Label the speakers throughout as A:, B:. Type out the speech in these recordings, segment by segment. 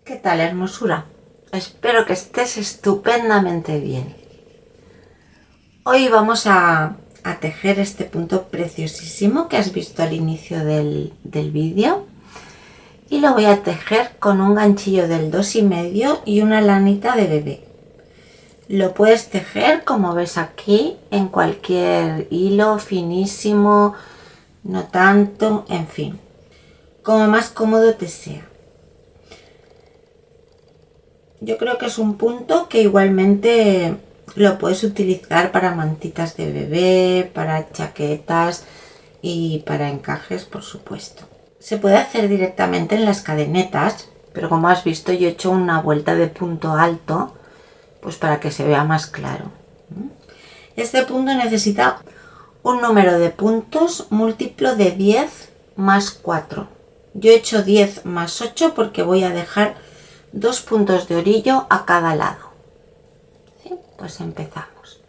A: ¿Qué tal, hermosura? Espero que estés estupendamente bien. Hoy vamos a tejer este punto preciosísimo que has visto al inicio del vídeo y lo voy a tejer con un ganchillo del 2,5 y una lanita de bebé. Lo puedes tejer, como ves aquí, en cualquier hilo finísimo, no tanto, en fin, como más cómodo te sea. Yo creo que es un punto que igualmente lo puedes utilizar para mantitas de bebé, para chaquetas y para encajes, por supuesto. Se puede hacer directamente en las cadenetas, pero como has visto yo he hecho una vuelta de punto alto, pues para que se vea más claro. Este punto necesita un número de puntos múltiplo de 10 más 4. Yo he hecho 10 más 8 porque voy a dejar 2 puntos de orillo a cada lado. ¿Sí? Pues empezamos.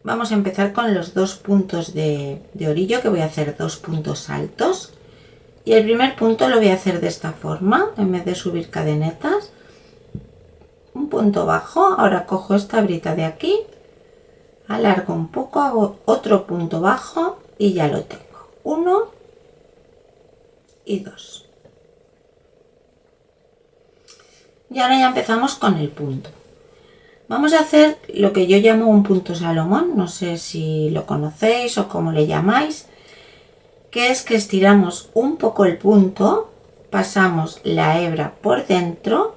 A: Vamos a empezar con los 2 puntos de orillo, que voy a hacer 2 puntos altos. Y el primer punto lo voy a hacer de esta forma, en vez de subir cadenetas. Un punto bajo, ahora cojo esta brita de aquí, alargo un poco, hago otro punto bajo y ya lo tengo. 1 y 2. Y ahora ya empezamos con el punto. Vamos a hacer lo que yo llamo un punto Salomón, no sé si lo conocéis o cómo le llamáis, que es que estiramos un poco el punto, pasamos la hebra por dentro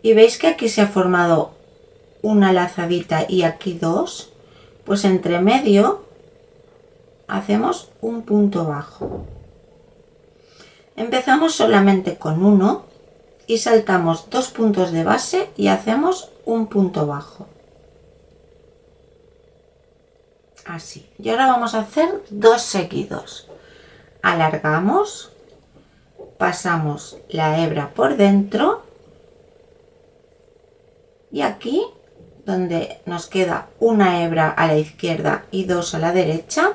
A: y veis que aquí se ha formado una lazadita y aquí dos, pues entre medio hacemos un punto bajo. Empezamos solamente con uno y saltamos 2 puntos de base y hacemos un punto bajo. Así. Y ahora vamos a hacer 2 seguidos. Alargamos, pasamos la hebra por dentro y aquí, donde nos queda una hebra a la izquierda y 2 a la derecha,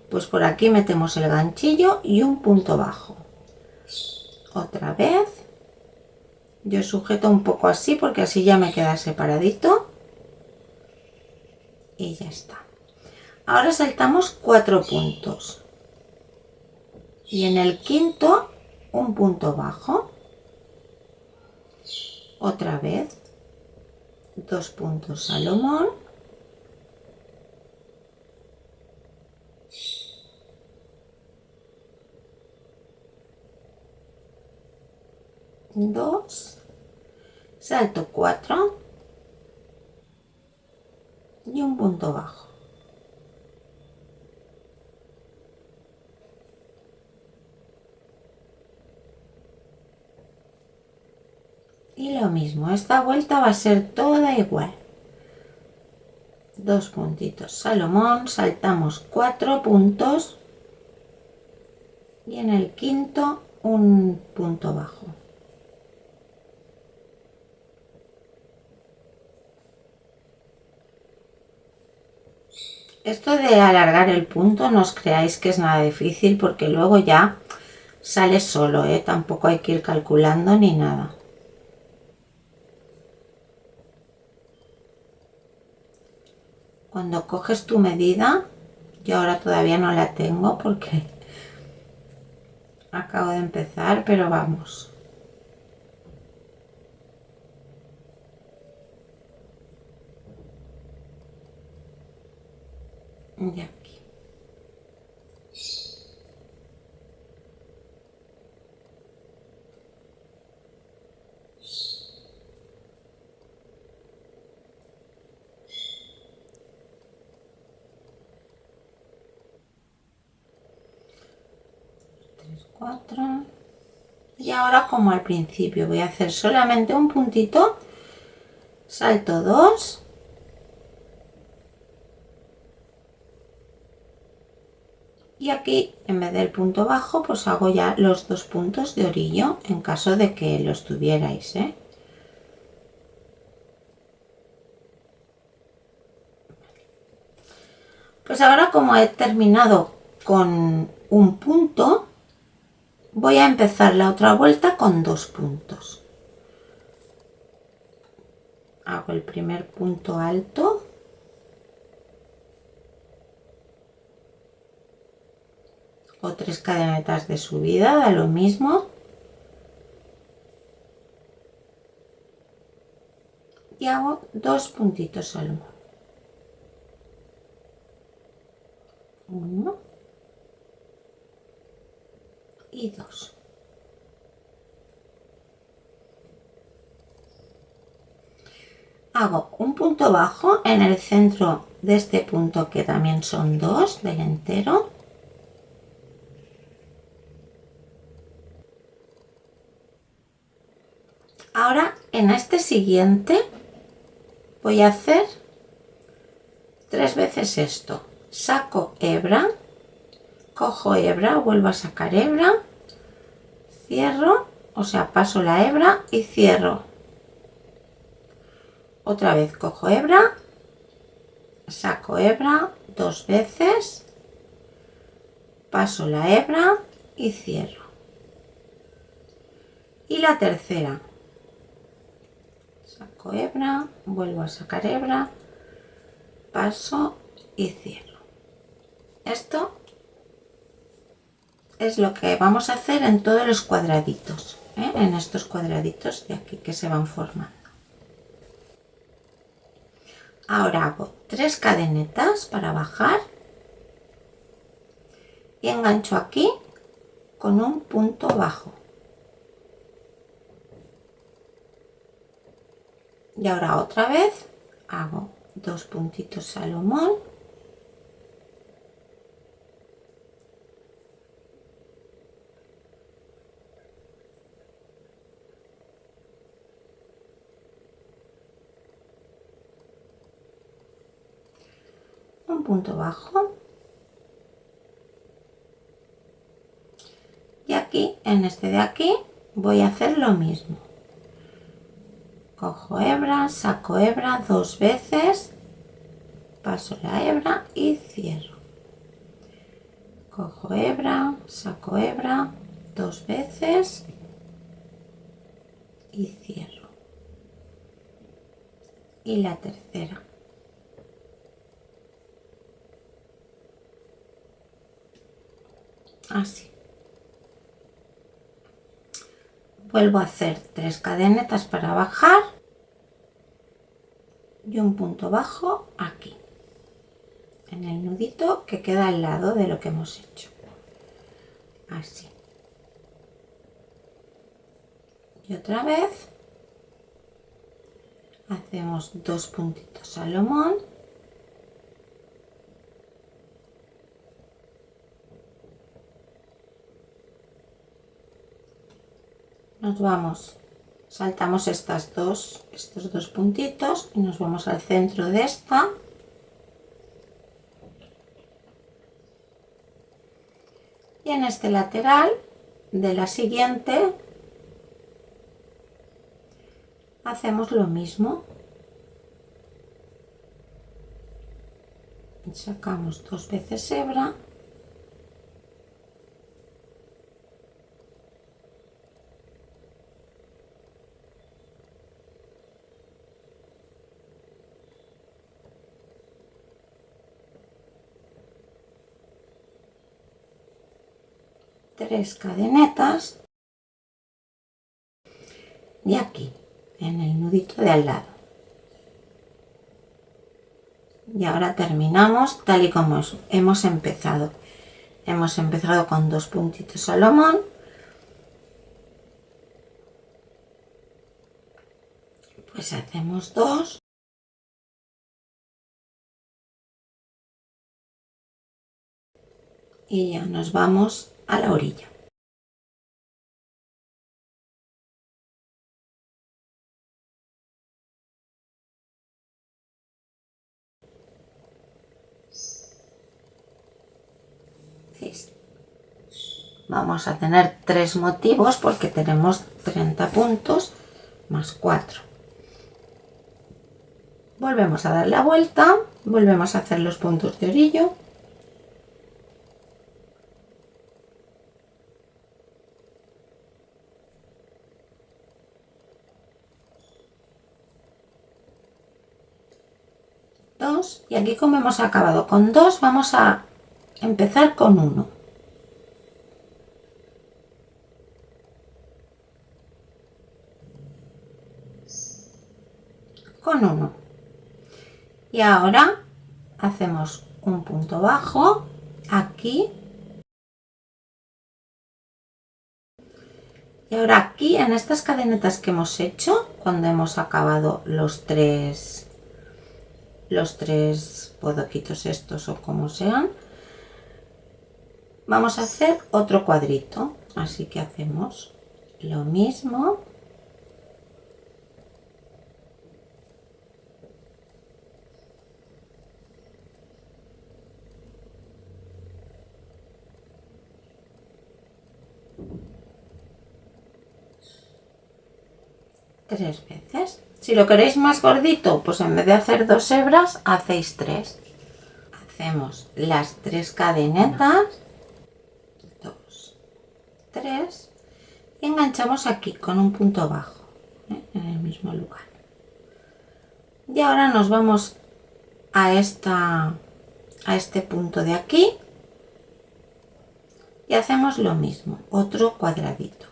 A: pues por aquí metemos el ganchillo y un punto bajo. Otra vez. Yo sujeto un poco así porque así ya me queda separadito. Y ya está. Ahora saltamos 4 puntos. Y en el quinto, un punto bajo. Otra vez. 2 puntos Salomón. Dos. Salto 4. Y un punto bajo. Y lo mismo, esta vuelta va a ser toda igual. 2 puntitos Salomón, saltamos 4 puntos y en el quinto un punto bajo. Esto de alargar el punto no os creáis que es nada difícil porque luego ya sale solo, tampoco hay que ir calculando ni nada. Cuando coges tu medida, yo ahora todavía no la tengo porque acabo de empezar, pero vamos. Y aquí. Tres, 4. Y ahora, como al principio, voy a hacer solamente un puntito, salto 2. Y aquí, en vez del punto bajo, pues hago ya los 2 puntos de orillo, en caso de que los tuvierais, Pues ahora, como he terminado con un punto, voy a empezar la otra vuelta con 2 puntos. Hago el primer punto alto, o 3 cadenetas de subida, da lo mismo, y hago 2 puntitos salomón. 1 y 2. Hago un punto bajo en el centro de este punto, que también son 2 del entero. Ahora en este siguiente voy a hacer 3 veces esto. Saco hebra, cojo hebra, vuelvo a sacar hebra, cierro, o sea, paso la hebra y cierro. Otra vez cojo hebra, saco hebra 2 veces, paso la hebra y cierro. Y la tercera, saco hebra, vuelvo a sacar hebra, paso y cierro. Esto es lo que vamos a hacer en todos los cuadraditos, en estos cuadraditos de aquí que se van formando. Ahora hago 3 cadenetas para bajar y engancho aquí con un punto bajo. Y ahora otra vez hago 2 puntitos salomón, un punto bajo, y aquí en este de aquí voy a hacer lo mismo. Cojo hebra, saco hebra 2 veces, paso la hebra y cierro. Cojo hebra, saco hebra 2 veces y cierro. Y la tercera. Así. Vuelvo a hacer 3 cadenetas para bajar y un punto bajo aquí, en el nudito que queda al lado de lo que hemos hecho. Así. Y otra vez hacemos 2 puntitos salomón, nos vamos, saltamos estos dos puntitos y nos vamos al centro de esta, y en este lateral de la siguiente hacemos lo mismo. Sacamos 2 veces hebra, tres cadenetas y aquí en el nudito de al lado. Y ahora terminamos tal y como hemos empezado. Hemos empezado con 2 puntitos salomón, pues hacemos 2 y ya nos vamos a la orilla. ¿Veis? Vamos a tener 3 motivos porque tenemos 30 puntos más 4. Volvemos a dar la vuelta, volvemos a hacer los puntos de orillo. puntos y aquí, como hemos acabado con 2, vamos a empezar con 1. Con 1. Y ahora hacemos un punto bajo aquí. Y ahora aquí, en estas cadenetas que hemos hecho, cuando hemos acabado los tres bodoquitos estos o como sean, vamos a hacer otro cuadrito. Así que hacemos lo mismo. Tres veces. Si lo queréis más gordito, pues en vez de hacer 2 hebras, hacéis 3. Hacemos las 3 cadenetas, 2, 3, y enganchamos aquí con un punto bajo, en el mismo lugar. Y ahora nos vamos a este punto de aquí y hacemos lo mismo, otro cuadradito.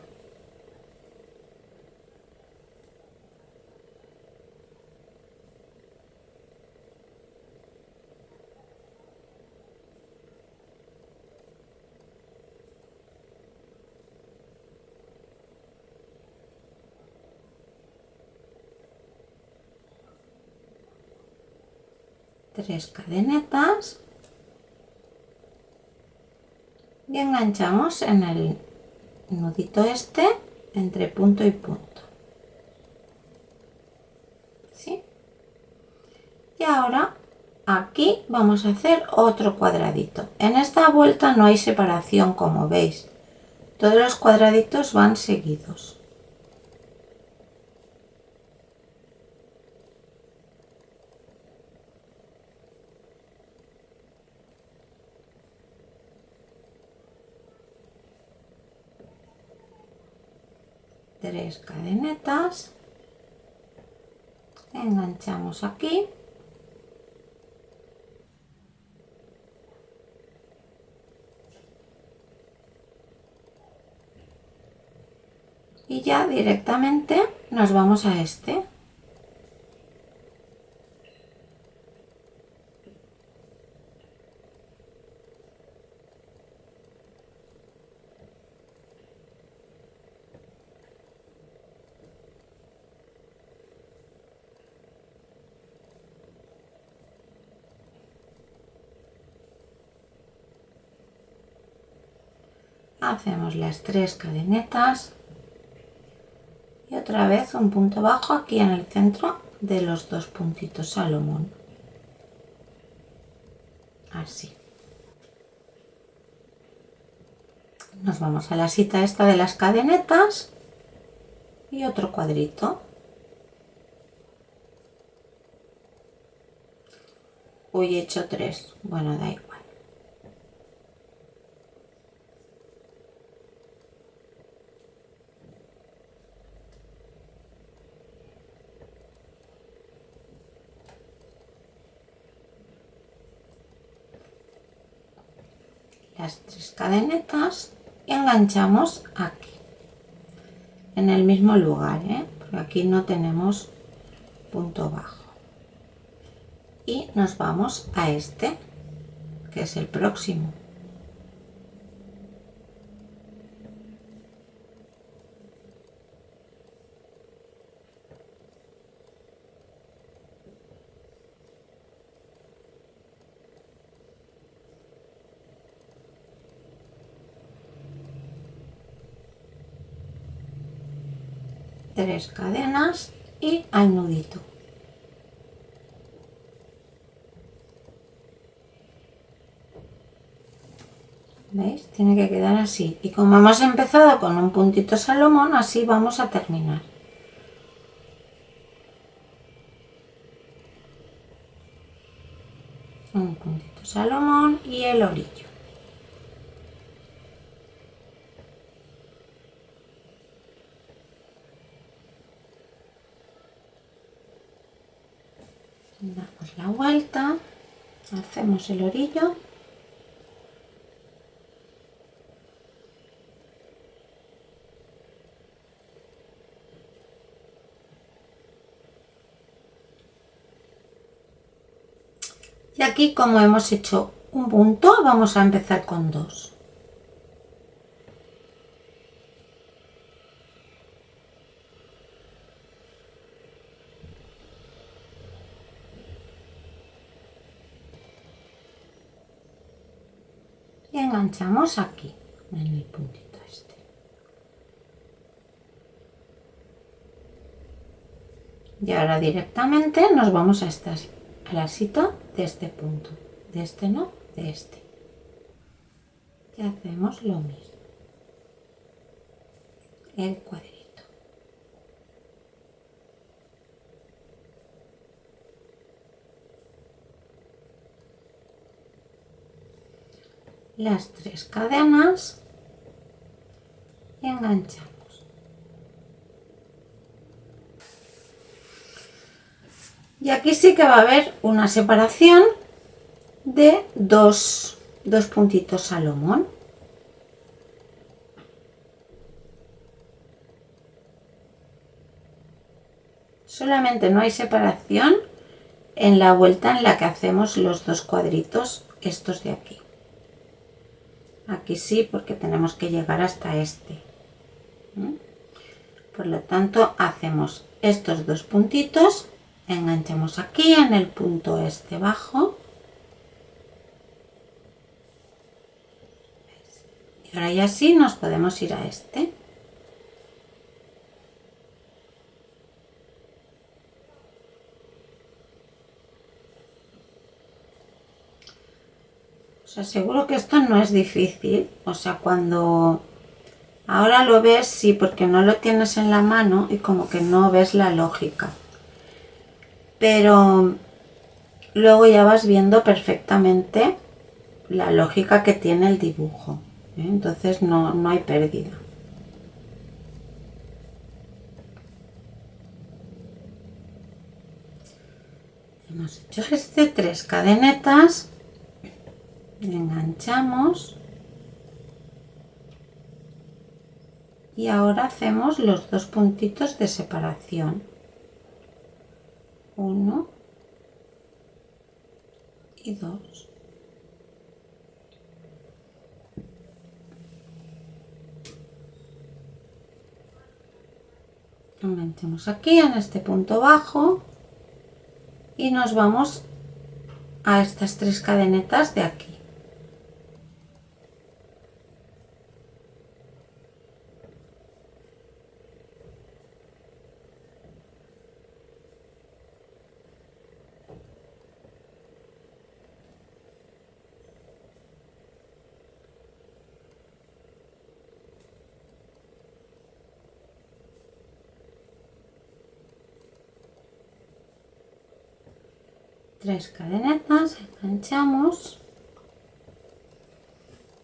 A: Tres cadenetas y enganchamos en el nudito este entre punto y punto. ¿Sí? Y ahora aquí vamos a hacer otro cuadradito. En esta vuelta no hay separación, como veis. Todos los cuadraditos van seguidos. Tres cadenetas, enganchamos aquí y ya directamente nos vamos a este. Hacemos las tres cadenetas y otra vez un punto bajo aquí en el centro de los dos puntitos Salomón. Así. Nos vamos a la cita esta de las cadenetas y otro cuadrito. Hoy he hecho 3, bueno, da igual. Las 3 cadenetas y enganchamos aquí, en el mismo lugar, porque aquí no tenemos punto bajo. Y nos vamos a este, que es el próximo. Tres cadenas y al nudito. ¿Veis? Tiene que quedar así. Y como hemos empezado con un puntito Salomón, así vamos a terminar. Un puntito Salomón y el orillo. Damos la vuelta, hacemos el orillo. Y aquí, como hemos hecho un punto, vamos a empezar con 2. Y enganchamos aquí, en el puntito este. Y ahora directamente nos vamos a esta lasita de este punto. De este no, de este. Y hacemos lo mismo. El cuadrito. Las 3 cadenas y enganchamos. Y aquí sí que va a haber una separación de dos puntitos Salomón. Solamente no hay separación en la vuelta en la que hacemos los 2 cuadritos estos de aquí. Aquí sí, porque tenemos que llegar hasta este. Por lo tanto, hacemos estos 2 puntitos, enganchamos aquí en el punto este bajo. Y ahora ya sí nos podemos ir a este. Os aseguro que esto no es difícil. O sea, cuando ahora lo ves, sí, porque no lo tienes en la mano y como que no ves la lógica. Pero luego ya vas viendo perfectamente la lógica que tiene el dibujo. Entonces no hay pérdida. Hemos hecho 3 cadenetas, enganchamos y ahora hacemos los 2 puntitos de separación. 1 y 2. Enganchamos aquí en este punto bajo y nos vamos a estas 3 cadenetas de aquí. Tres cadenetas, enganchamos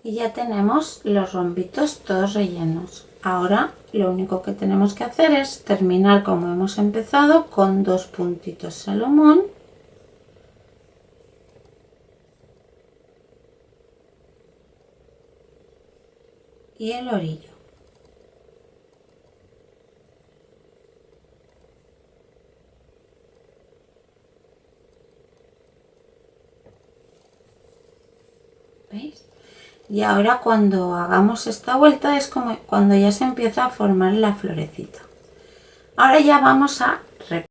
A: y ya tenemos los rombitos todos rellenos. Ahora lo único que tenemos que hacer es terminar como hemos empezado con 2 puntitos Salomón y el orillo. ¿Veis? Y ahora cuando hagamos esta vuelta es como cuando ya se empieza a formar la florecita. Ahora ya vamos a repetir.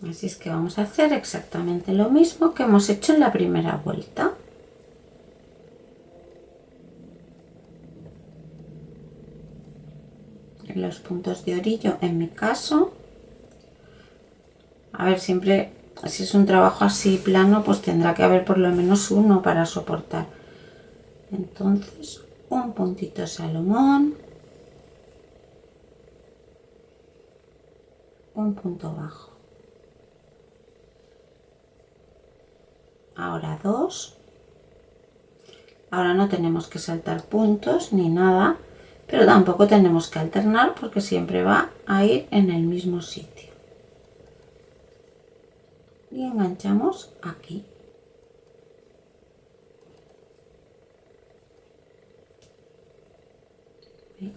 A: Así es que vamos a hacer exactamente lo mismo que hemos hecho en la primera vuelta. En los puntos de orillo, en mi caso, a ver, siempre, si es un trabajo así plano, pues tendrá que haber por lo menos uno para soportar. Entonces, un puntito Salomón, un punto bajo. Ahora 2. Ahora no tenemos que saltar puntos ni nada, pero tampoco tenemos que alternar porque siempre va a ir en el mismo sitio. Y enganchamos aquí. ¿Veis?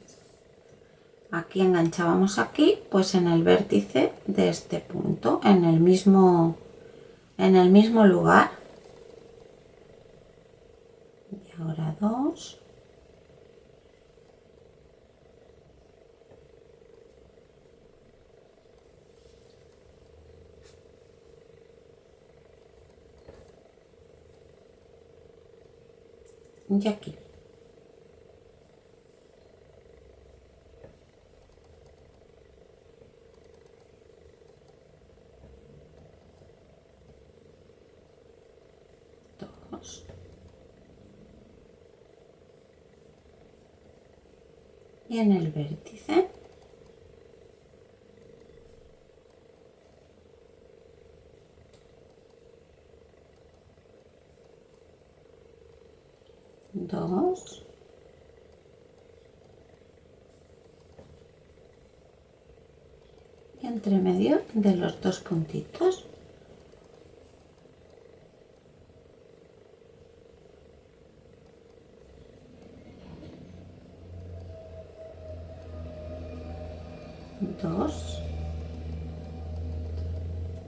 A: Aquí enganchábamos aquí, pues en el vértice de este punto, en el mismo lugar. Y ahora 2. Y aquí. Dos. Y en el vértice. Dos. Y entre medio de los dos puntitos. Dos.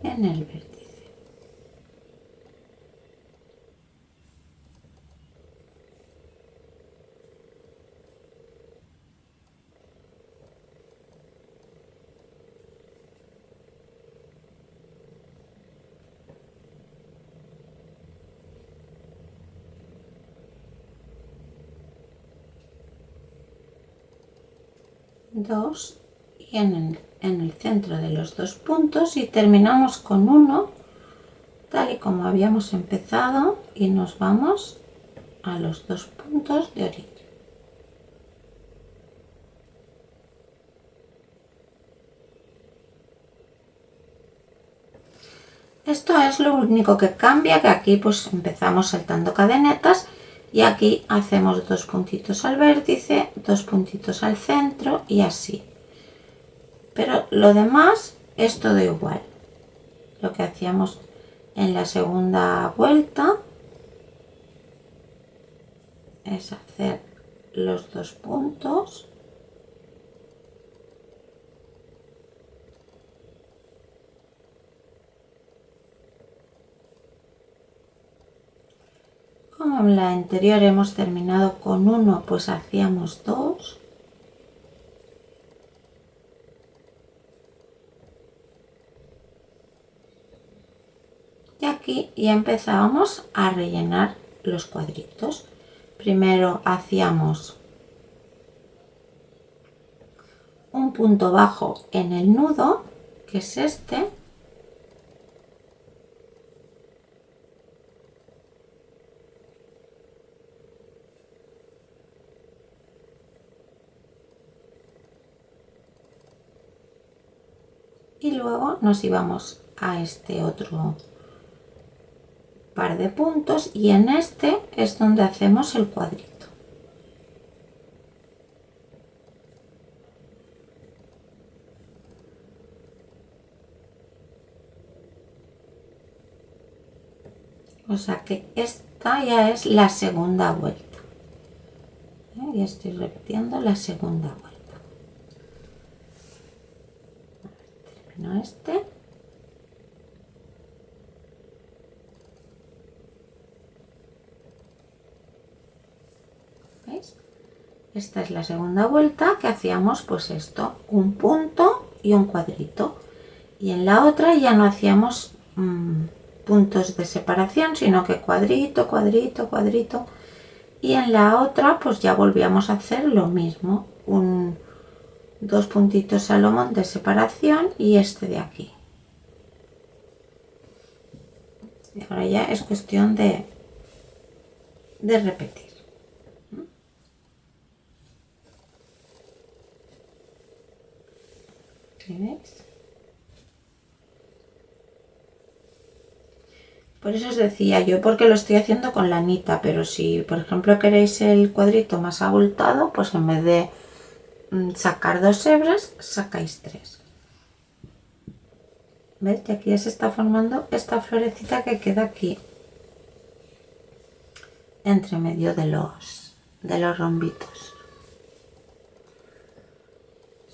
A: En el vértice. Dos. Y en el centro de los dos puntos y terminamos con uno tal y como habíamos empezado y nos vamos a los dos puntos de origen. Esto es lo único que cambia, que aquí pues empezamos saltando cadenetas y aquí hacemos dos puntitos al vértice, dos puntitos al centro y así. Pero lo demás es todo igual. Lo que hacíamos en la segunda vuelta es hacer los dos puntos como en la anterior hemos terminado con uno, pues hacíamos dos. Y aquí ya empezábamos a rellenar los cuadritos. Primero hacíamos un punto bajo en el nudo, que es este. Y luego nos íbamos a este otro par de puntos y en este es donde hacemos el cuadrito. O sea que esta ya es la segunda vuelta. Y estoy repitiendo la segunda vuelta. Termino este. ¿Veis? Esta es la segunda vuelta que hacíamos pues esto, un punto y un cuadrito. Y en la otra ya no hacíamos puntos de separación, sino que cuadrito, cuadrito, cuadrito. Y en la otra pues ya volvíamos a hacer lo mismo, dos puntitos Salomón de separación y este de aquí. Y ahora ya es cuestión de repetir. ¿Veis? Por eso os decía yo, porque lo estoy haciendo con lanita, pero si por ejemplo queréis el cuadrito más abultado, pues en vez de sacar 2 hebras, sacáis 3. ¿Ves? Y aquí ya se está formando esta florecita que queda aquí, entre medio de los rombitos.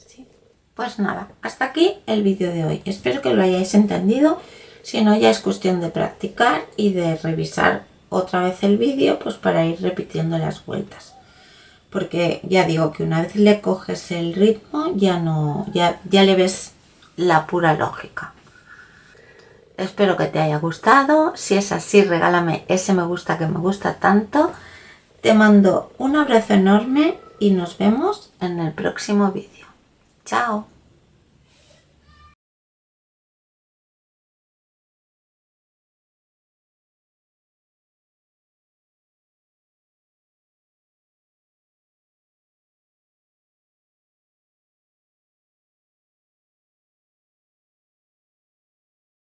A: ¿Sí? Pues nada, hasta aquí el vídeo de hoy. Espero que lo hayáis entendido. Si no, ya es cuestión de practicar y de revisar otra vez el vídeo, pues para ir repitiendo las vueltas. Porque ya digo que una vez le coges el ritmo, ya le ves la pura lógica. Espero que te haya gustado. Si es así, regálame ese me gusta que me gusta tanto. Te mando un abrazo enorme y nos vemos en el próximo vídeo. Chao.